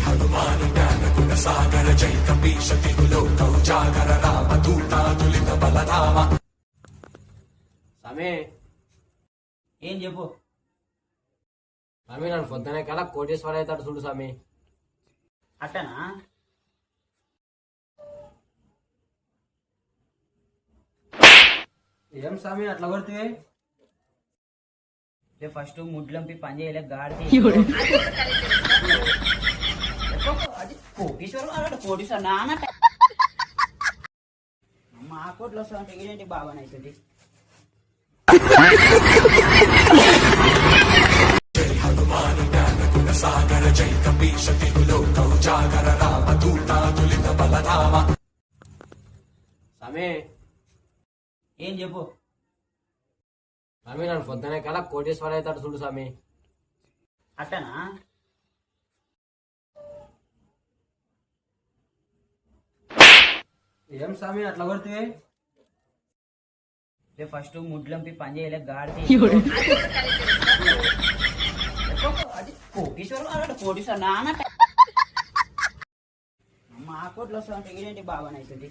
హనుమాను జ్ఞాన గుణ సాగర జై కపీశ తిగులో కౌజాగర రామ దూతాతులిత బలరామ. స్వామి ఏం చెప్పు. స్వామి నన్ను పొద్దునే కల్లా కోటేశ్వర అవుతాడు చూడు స్వామి. అట్టనా? ఏం స్వామి అట్లా కొడితే? ఫస్ట్ ముడ్లంపి పని చేయలే గాడికి అది కోటీశ్వరం కోటీశ్వరం నాన్న మా కోట్లు వస్తా ఏంటి బాబాని అవుతుంది. హనుమాను జ్ఞాన గుణ సాగర జై కపీశ తిగులో కౌజాగర రామ దూతాతులిత బలరామ. స్వామి ఏం చెప్పు. స్వామి నన్ను పొద్దునే కల్లా కోటేశ్వర అవుతాడు చూడు స్వామి. అట్టనా? ఏం స్వామి అట్లా కొడితే? ఫస్ట్ ముడ్లంపి పని చేయలే గాడికి అది కోటీశ్వరం కోటీశ్వరం నాన్న మా కోట్లు వస్తా ఏంటి బాబాని అవుతుంది.